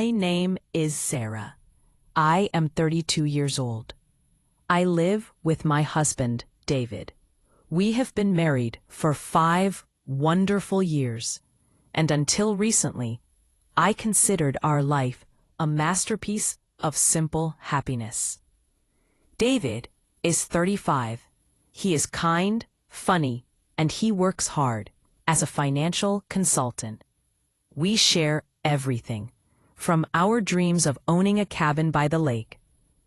My name is Sarah. I am 32 years old. I live with my husband, David. We have been married for 5 wonderful years, and until recently, I considered our life a masterpiece of simple happiness. David is 35. He is kind, funny, and he works hard as a financial consultant. We share everything, from our dreams of owning a cabin by the lake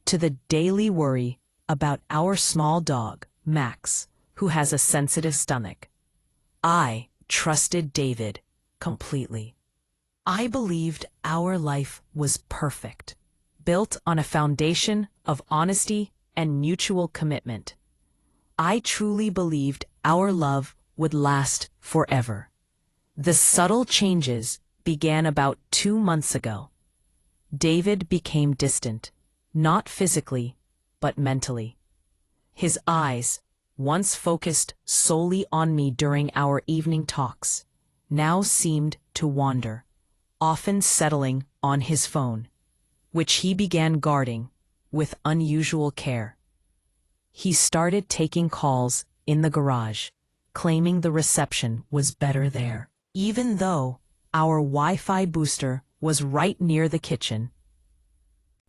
to the daily worry about our small dog, Max, who has a sensitive stomach. I trusted David completely. I believed our life was perfect, built on a foundation of honesty and mutual commitment. I truly believed our love would last forever. The subtle changes began about 2 months ago. David became distant, not physically, but mentally. His eyes, once focused solely on me during our evening talks, now seemed to wander, often settling on his phone, which he began guarding with unusual care. He started taking calls in the garage, claiming the reception was better there, even though our Wi-Fi booster was right near the kitchen.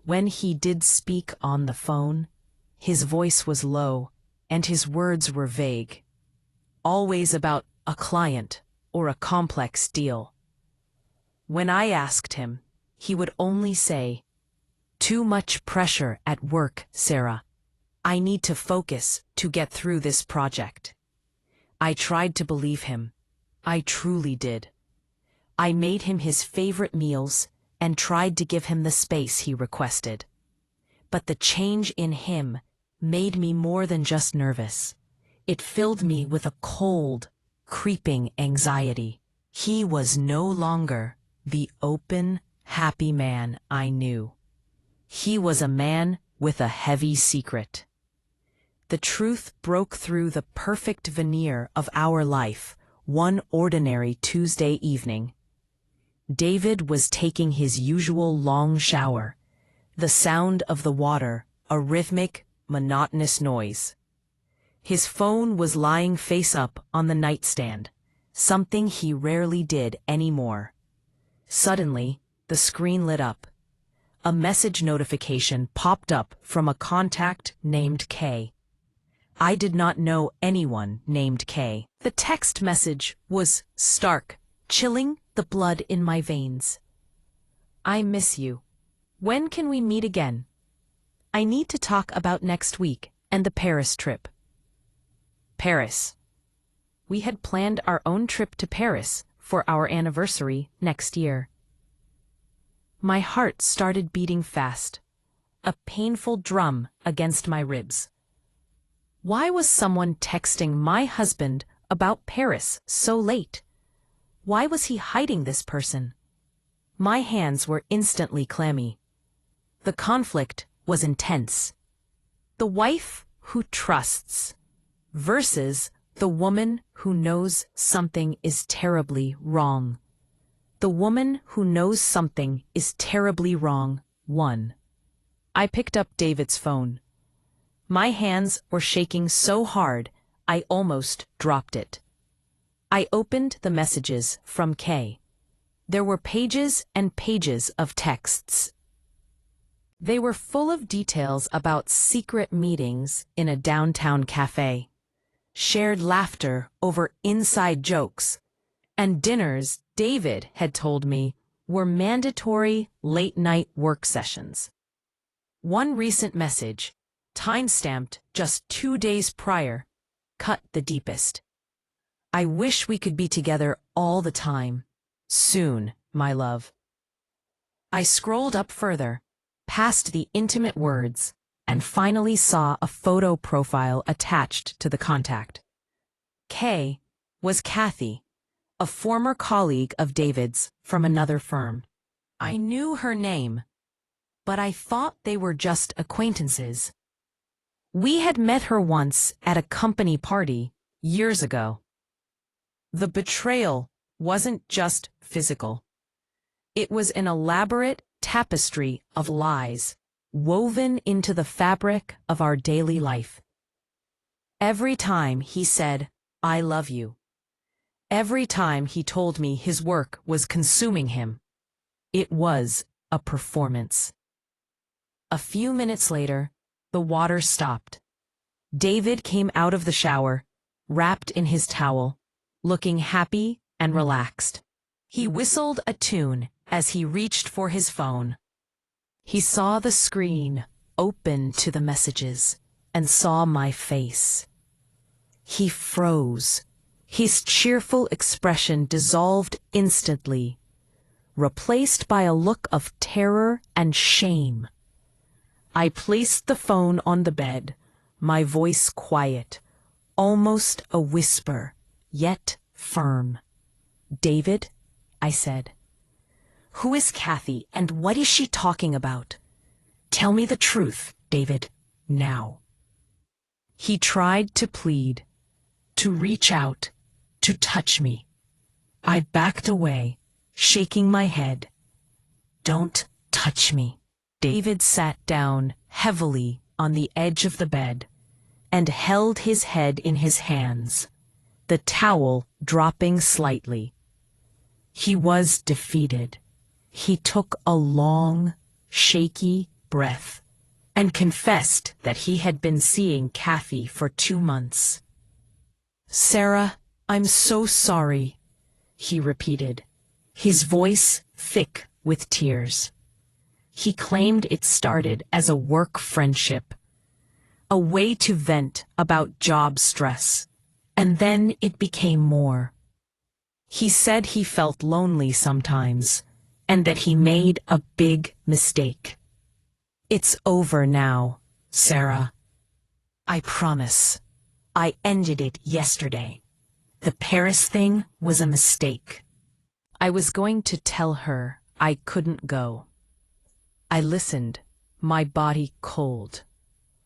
When he did speak on the phone, his voice was low and his words were vague, always about a client or a complex deal. When I asked him, he would only say, "Too much pressure at work, Sarah. I need to focus to get through this project." I tried to believe him. I truly did. I made him his favorite meals and tried to give him the space he requested. But the change in him made me more than just nervous. It filled me with a cold, creeping anxiety. He was no longer the open, happy man I knew. He was a man with a heavy secret. The truth broke through the perfect veneer of our life one ordinary Tuesday evening. David was taking his usual long shower, the sound of the water a rhythmic, monotonous noise. His phone was lying face up on the nightstand, something he rarely did anymore. Suddenly, the screen lit up. A message notification popped up from a contact named Kay. I did not know anyone named Kay. The text message was stark, chilling the blood in my veins. "I miss you. When can we meet again? I need to talk about next week and the Paris trip." Paris. We had planned our own trip to Paris for our anniversary next year. My heart started beating fast, a painful drum against my ribs. Why was someone texting my husband about Paris so late? Why was he hiding this person? My hands were instantly clammy. The conflict was intense. The wife who trusts versus the woman who knows something is terribly wrong. The woman who knows something is terribly wrong won. I picked up David's phone. My hands were shaking so hard I almost dropped it. I opened the messages from Kay. There were pages and pages of texts. They were full of details about secret meetings in a downtown cafe, shared laughter over inside jokes, and dinners David had told me were mandatory late-night work sessions. One recent message, time-stamped just 2 days prior, cut the deepest. "I wish we could be together all the time. Soon, my love." I scrolled up further, past the intimate words, and finally saw a photo profile attached to the contact. Kay was Kathy, a former colleague of David's from another firm. I knew her name, but I thought they were just acquaintances. We had met her once at a company party years ago. The betrayal wasn't just physical. It was an elaborate, tapestry of lies woven into the fabric of our daily life. Every time he said, "I love you," every time he told me his work was consuming him, it was a performance. A few minutes later, the water stopped. David came out of the shower, wrapped in his towel, looking happy and relaxed. He whistled a tune as he reached for his phone. He saw the screen open to the messages and saw my face. He froze. His cheerful expression dissolved instantly, replaced by a look of terror and shame. I placed the phone on the bed, my voice quiet, almost a whisper, yet firm. "David," I said, "who is Kathy and what is she talking about? Tell me the truth, David, now." He tried to plead, to reach out, to touch me. I backed away, shaking my head. "Don't touch me." David sat down heavily on the edge of the bed and held his head in his hands, the towel dropping slightly. He was defeated. He took a long, shaky breath and confessed that he had been seeing Kathy for 2 months. "Sarah, I'm so sorry," he repeated, his voice thick with tears. He claimed it started as a work friendship, a way to vent about job stress, and then it became more. He said he felt lonely sometimes, and that he made a big mistake. "It's over now, Sarah. I promise. I ended it yesterday. The Paris thing was a mistake." I was going to tell her I couldn't go. I listened, my body cold.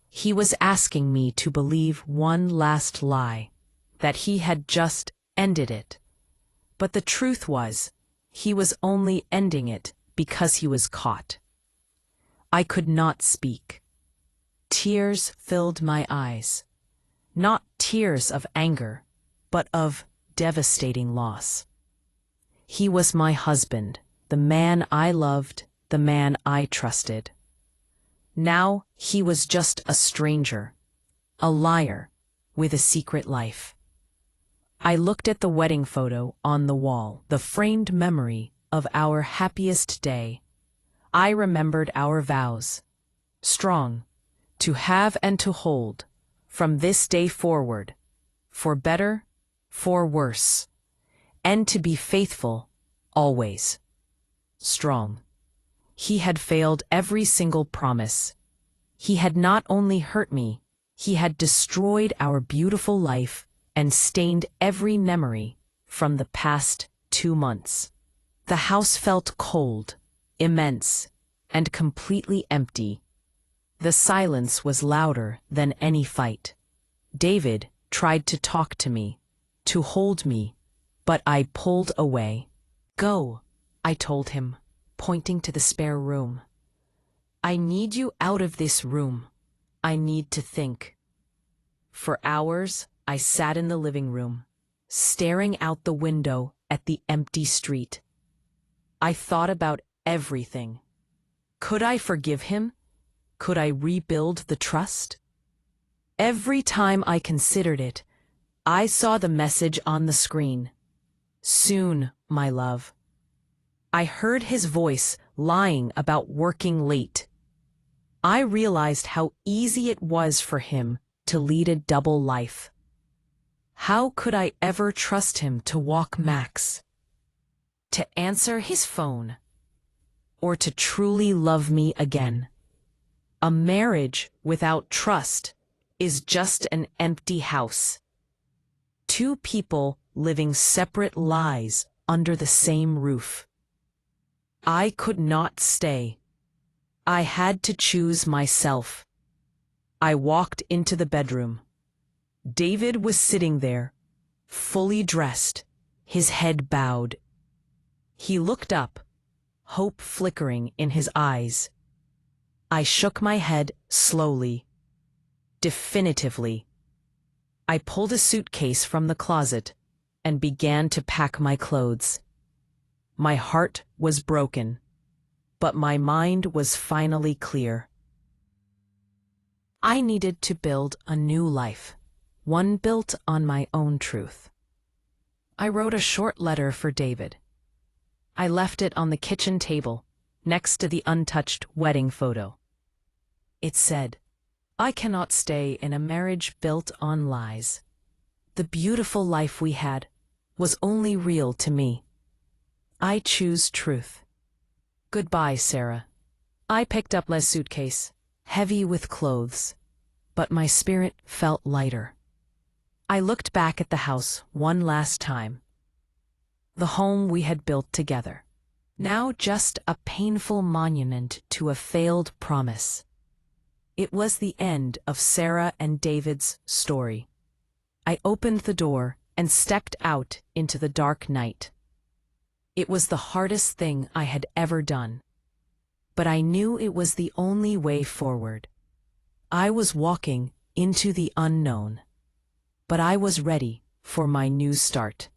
He was asking me to believe one last lie, that he had just ended it. But the truth was, he was only ending it because he was caught. I could not speak. Tears filled my eyes. Not tears of anger, but of devastating loss. He was my husband, the man I loved, the man I trusted. Now he was just a stranger, a liar with a secret life. I looked at the wedding photo on the wall, the framed memory of our happiest day. I remembered our vows, strong, to have and to hold, from this day forward, for better, for worse, and to be faithful, always. Strong. He had failed every single promise. He had not only hurt me, he had destroyed our beautiful life and stained every memory from the past 2 months. The house felt cold, immense, and completely empty. The silence was louder than any fight. David tried to talk to me, to hold me, but I pulled away. "Go," I told him, pointing to the spare room. "I need you out of this room. I need to think." For hours, I sat in the living room, staring out the window at the empty street. I thought about everything. Could I forgive him? Could I rebuild the trust? Every time I considered it, I saw the message on the screen. "Soon, my love." I heard his voice lying about working late. I realized how easy it was for him to lead a double life. How could I ever trust him to walk Max, to answer his phone, or to truly love me again? A marriage without trust is just an empty house. 2 people living separate lives under the same roof. I could not stay. I had to choose myself. I walked into the bedroom. David was sitting there, fully dressed, his head bowed. He looked up, hope flickering in his eyes. I shook my head slowly, definitively. I pulled a suitcase from the closet and began to pack my clothes. My heart was broken, but my mind was finally clear. I needed to build a new life, one built on my own truth. I wrote a short letter for David. I left it on the kitchen table, next to the untouched wedding photo. It said, "I cannot stay in a marriage built on lies. The beautiful life we had was only real to me. I choose truth. Goodbye, Sarah." I picked up Les suitcase, heavy with clothes, but my spirit felt lighter. I looked back at the house one last time. The home we had built together. Now just a painful monument to a failed promise. It was the end of Sarah and David's story. I opened the door and stepped out into the dark night. It was the hardest thing I had ever done. But I knew it was the only way forward. I was walking into the unknown. But I was ready for my new start.